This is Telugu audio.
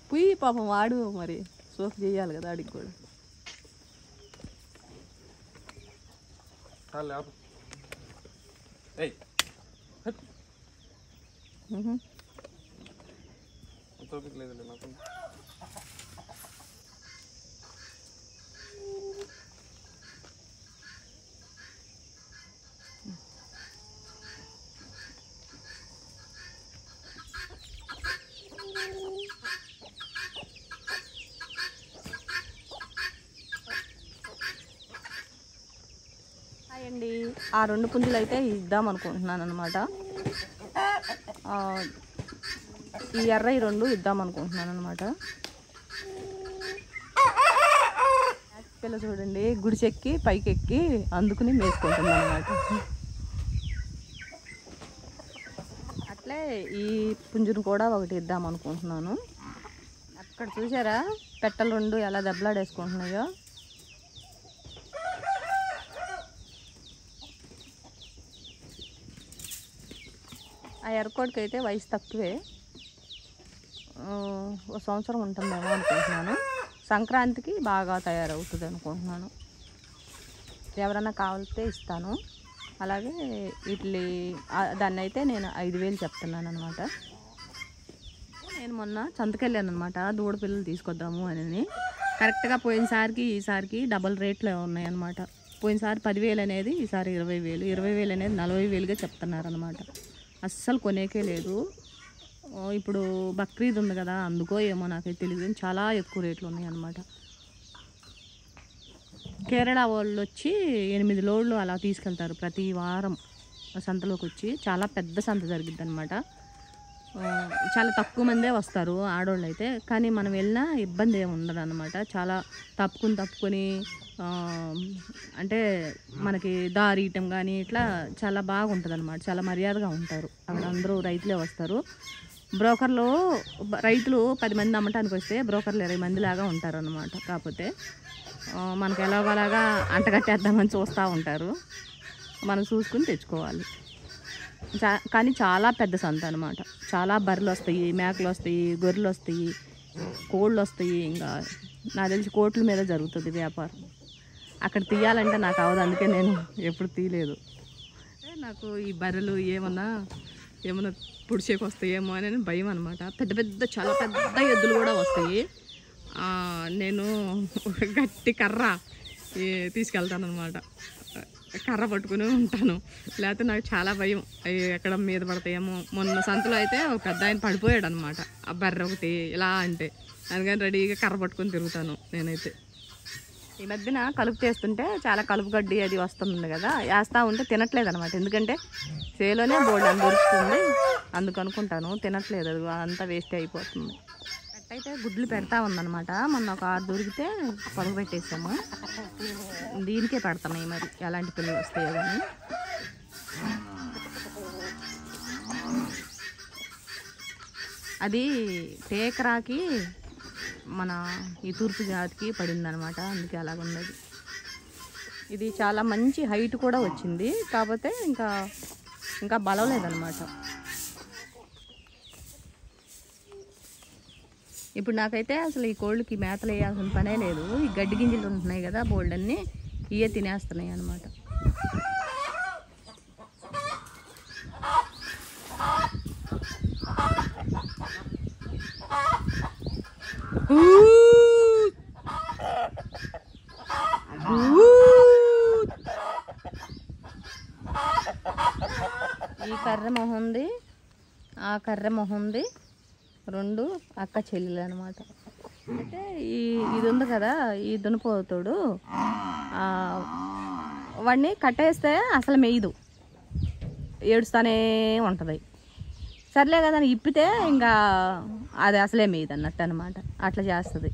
పుయ్యి పాపం వాడు మరి సోఫ్ చేయాలి కదా ఆడికి కూడా. అండి ఆ 2 పుంజులు అయితే ఇద్దాం అనుకుంటున్నాను అనమాట. ఈ ఎర్ర ఈ 2 ఇద్దాం అనుకుంటున్నాను అనమాట. పిల్ల చూడండి గుడిచెక్కి పైకి ఎక్కి అందుకుని మేసుకుంటుంది అనమాట. అట్లే ఈ పుంజును కూడా ఒకటి ఇద్దాం అనుకుంటున్నాను. అక్కడ చూసారా పెట్టలు 2 ఎలా దెబ్బలాడేసుకుంటున్నాయో. ఆ ఎర్రకోడికి అయితే వయసు తక్కువే, 1 సంవత్సరం ఉంటుందేమో అనుకుంటున్నాను. సంక్రాంతికి బాగా తయారవుతుంది అనుకుంటున్నాను. ఎవరన్నా కావాలితే ఇస్తాను. అలాగే ఇట్లీ దాన్ని అయితే నేను 5,000 చెప్తున్నాను అనమాట. నేను మొన్న సంతకెళ్ళాను అనమాట దూడ పిల్లలు తీసుకొద్దాము అని. కరెక్ట్గా పోయినసారికి ఈసారికి డబల్ రేట్లు ఉన్నాయన్నమాట. పోయినసారి 10,000 అనేది, ఈసారి 20,000. 20,000 అనేది 40,000గా చెప్తున్నారు అనమాట. అస్సలు కొనేకే లేదు. ఇప్పుడు బక్రీద్ ఉంది కదా అందుకో ఏమో నాకైతే తెలియదు, చాలా ఎక్కువ రేట్లు ఉన్నాయి అన్నమాట. కేరళ వాళ్ళు వచ్చి 8 లోడ్లు అలా తీసుకెళ్తారు ప్రతి వారం సంతలోకి వచ్చి. చాలా పెద్ద సంత జరిగిద్ది అనమాట. చాలా తక్కువ మందే వస్తారు ఆడవాళ్ళు అయితే, కానీ మనం వెళ్ళినా ఇబ్బంది ఏమి ఉండదు అనమాట. చాలా తప్పుకొని అంటే మనకి దారి ఇయటం కానీ ఇట్లా చాలా బాగుంటుంది అనమాట. చాలా మర్యాదగా ఉంటారు అక్కడ. అందరూ రైతులే వస్తారు. బ్రోకర్లు రైతులు 10 మంది అమ్మటానికి వస్తే బ్రోకర్లు 20 మంది లాగా ఉంటారు అనమాట. కాకపోతే మనకు ఎలాగోలాగా అంటగట్టేద్దామని చూస్తూ ఉంటారు. మనం చూసుకుని తెచ్చుకోవాలి. కానీ చాలా పెద్ద సంత అనమాట. చాలా బర్రెలు వస్తాయి, మేకలు వస్తాయి, గొర్రెలు వస్తాయి, కోళ్ళు వస్తాయి. ఇంకా నాకు తెలిసి కోట్ల మీద జరుగుతుంది వ్యాపారం. అక్కడ తీయాలంటే నాకు అవ్వదు, అందుకే నేను ఎప్పుడు తీయలేదు. నాకు ఈ బర్రెలు ఏమన్నా పుడిచేకి వస్తాయేమో అని భయం అనమాట. చాలా పెద్ద ఎద్దులు కూడా వస్తాయి. నేను గట్టి కర్ర తీసుకెళ్తాను అనమాట. కర్ర పట్టుకుని ఉంటాను, లేకపోతే నాకు చాలా భయం ఎక్కడ మీద పడతాయేమో. మొన్న సంతలో అయితే ఒక పెద్ద ఆయన పడిపోయాడు అనమాట. ఆ బర్రె ఒకటి ఇలా అంటే, అందుకని రెడీగా కర్ర పట్టుకొని తిరుగుతాను నేనైతే. ఈ మధ్యన కలుపు చేస్తుంటే చాలా కలుపు గడ్డి అది వస్తుంది కదా, వేస్తూ ఉంటే తినట్లేదు అనమాట. ఎందుకంటే చేలోనే బోర్డు అని దొరుకుతుంది, అందుకు అనుకుంటాను తినట్లేదు. అది అంతా వేస్ట్ అయిపోతుంది. అయితే గుడ్లు పెడతా ఉందన్నమాట. మొన్న ఒక 6 దొరికితే పొలం పెట్టేసాము. దీనికే పెడుతున్నాయి మరి ఎలాంటి పిల్లలు వస్తాయో కానీ. అది టేకరాకి మన ఈ తూర్పు జాతికి పడిందనమాట, అందుకే అలాగున్నది. ఇది చాలా మంచి హైట్ కూడా వచ్చింది, కాకపోతే ఇంకా బలం లేదనమాట. ఇప్పుడు నాకైతే అసలు ఈ కోళ్ళకి మేతలు వేయాల్సిన పనే లేదు. ఈ గడ్డి గింజలు ఉంటున్నాయి కదా బోల్డన్ని, ఇవే తినేస్తున్నాయి అన్నమాట. ఈ కర్ర మొహంది, ఆ కర్ర మొహంది 2 అక్క చెల్లెలు అనమాట. అయితే ఇది ఉంది కదా ఈ దున్నపోతుడు, వాడిని కట్టేస్తే అసలు మెయ్యదు, ఏడుస్తూనే ఉంటుంది. సర్లే కదా ఇప్పితే ఇంకా అది అసలే మెయ్యదు అన్నట్టు అనమాట. అట్లా చేస్తుంది.